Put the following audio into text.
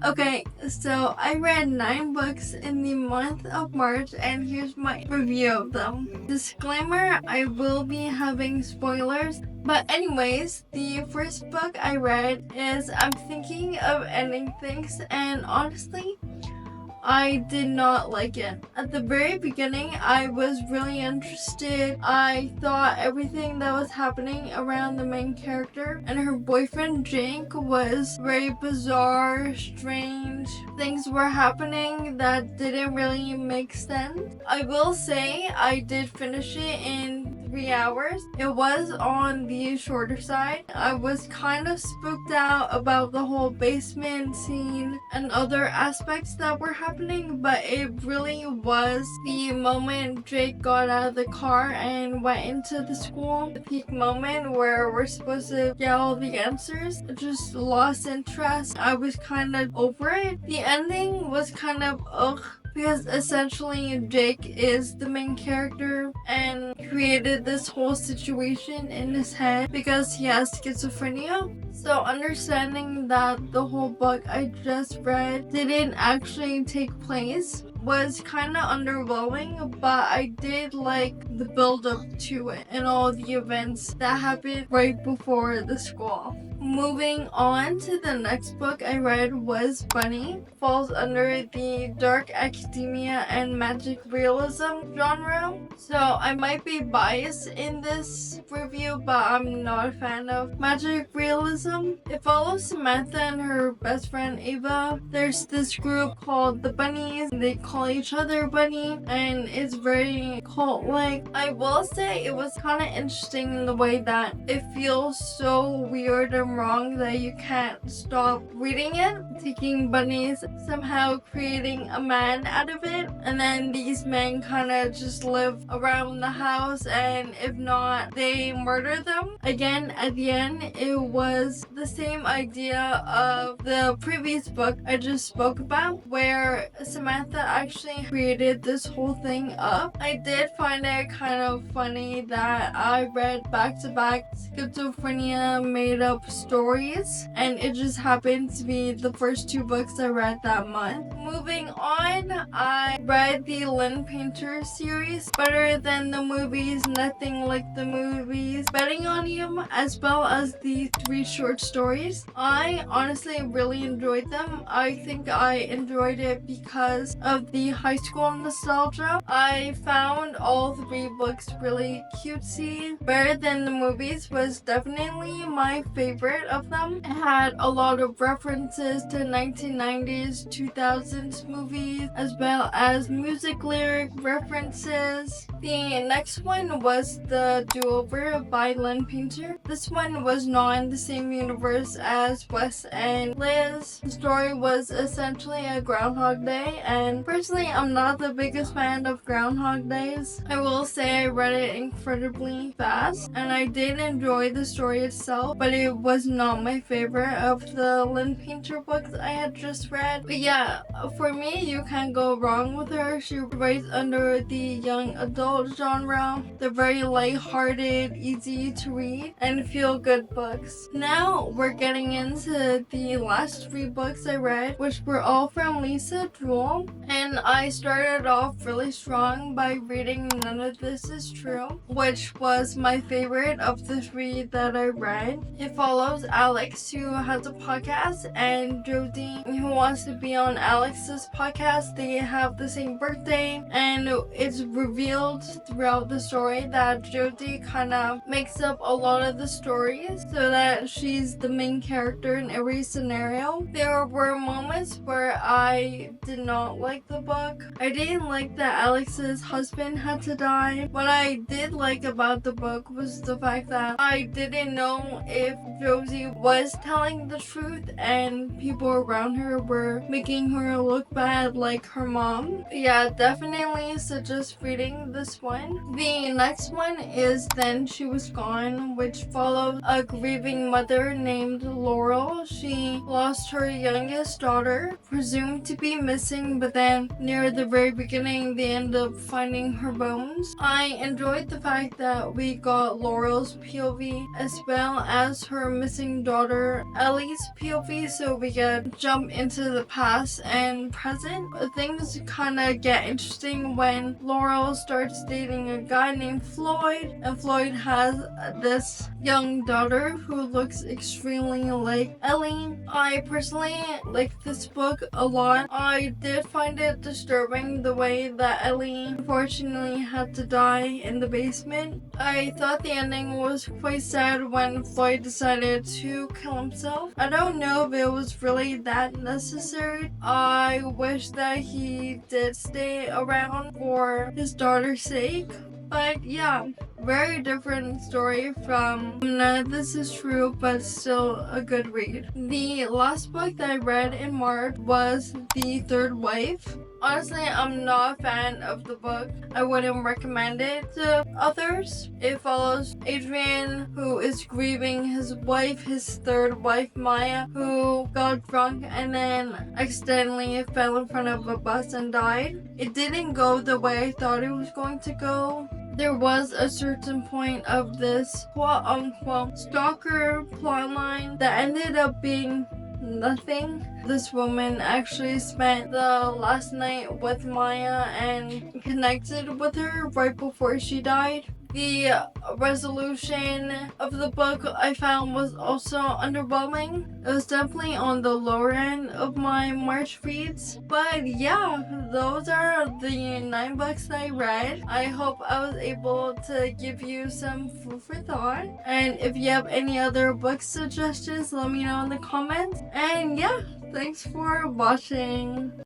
Okay, so I read 9 books in the month of March, and here's my review of them. Disclaimer, I will be having spoilers. But anyways, the first book I read is I'm Thinking of Ending Things, and honestly, I did not like it. At the very beginning, I was really interested. I thought everything that was happening around the main character and her boyfriend Jake was very bizarre, strange. Things were happening that didn't really make sense. I will say I did finish it in 3 hours. It was on the shorter side. I was kind of spooked out about the whole basement scene and other aspects that were happening, but it really was the moment Jake got out of the car and went into the school, the peak moment where we're supposed to get all the answers. I just lost interest. I was kind of over it. The ending was kind of ugh, because essentially Jake is the main character and created this whole situation in his head because he has schizophrenia. So understanding that the whole book I just read didn't actually take place was kind of underwhelming, but I did like the build up to it and all the events that happened right before the school. Moving on to the next book I read was Bunny. Falls under the dark academia and magic realism genre. So I might be biased in this review, but I'm not a fan of magic realism. It follows Samantha and her best friend Ava. There's this group called the Bunnies. They call each other Bunny, and it's very cult-like. I will say it was kind of interesting in the way that it feels so weird and wrong that you can't stop reading it. Taking bunnies, somehow creating a man out of it, and then these men kind of just live around the house, and if not, they murder them. Again, at the end, it was the same idea of the previous book I just spoke about, where Samantha actually created this whole thing up. I did find it kind of funny that I read back-to-back schizophrenia made-up stories, and it just happened to be the first 2 books I read that month. Moving on, I read the Lynn Painter series, Better Than the Movies, Nothing Like the Movies, Betting on You, as well as the 3 short stories. I honestly really enjoyed them. I think I enjoyed it because of the high school nostalgia. I found all 3 books really cutesy. Better Than the Movies was definitely my favorite of them. It had a lot of references to 1990s, 2000s movies, as well as music lyric references. The next one was The Do-Over by Lynn Painter. This one was not in the same universe as Wes and Liz. The story was essentially a Groundhog Day, and personally I'm not the biggest fan of Groundhog Days. I will say I read it incredibly fast, and I did enjoy the story itself, but it was not my favorite of the Lynn Painter books I had just read. But yeah, for me, you can't go wrong with her. She writes under the young adult genre. They're very light-hearted, easy to read, and feel-good books. Now we're getting into the last 3 books I read, which were all from Lisa Jewell, and I started off really strong by reading None of This Is True, which was my favorite of the 3 that I read. It follows Alex, who has a podcast, and Jodie, who wants to be on Alex's podcast. They have the same birthday, and it's revealed throughout the story that Jodie kind of makes up a lot of the stories so that she's the main character in every scenario. There were moments where I did not like the book. I didn't like that Alex's husband had to die. What I did like about the book was the fact that I didn't know if Josie was telling the truth and people around her were making her look bad like her mom. Yeah, definitely suggest reading this one. The next one is Then She Was Gone, which follows a grieving mother named Laurel. She lost her youngest daughter, presumed to be missing, but then and near the very beginning they end up finding her bones. I enjoyed the fact that we got Laurel's POV as well as her missing daughter Ellie's POV, so we could jump into the past and present. Things kind of get interesting when Laurel starts dating a guy named Floyd, and Floyd has this young daughter who looks extremely like Ellie. I personally like this book a lot. I did find it disturbing the way that Ellie unfortunately had to die in the basement. I thought the ending was quite sad when Floyd decided to kill himself. I don't know if it was really that necessary. I wish that he did stay around for his daughter's sake. But yeah, very different story from None of This Is True, but still a good read. The last book that I read in March was The Third Wife. Honestly, I'm not a fan of the book. I wouldn't recommend it to others. It follows Adrian, who is grieving his wife, his third wife, Maya, who got drunk and then accidentally fell in front of a bus and died. It didn't go the way I thought it was going to go. There was a certain point of this quote-unquote stalker plotline that ended up being nothing. This woman actually spent the last night with Maya and connected with her right before she died. The resolution of the book I found was also underwhelming. It was definitely on the lower end of my March reads. But yeah, those are the 9 books that I read. I hope I was able to give you some food for thought. And if you have any other book suggestions, let me know in the comments. And yeah, thanks for watching.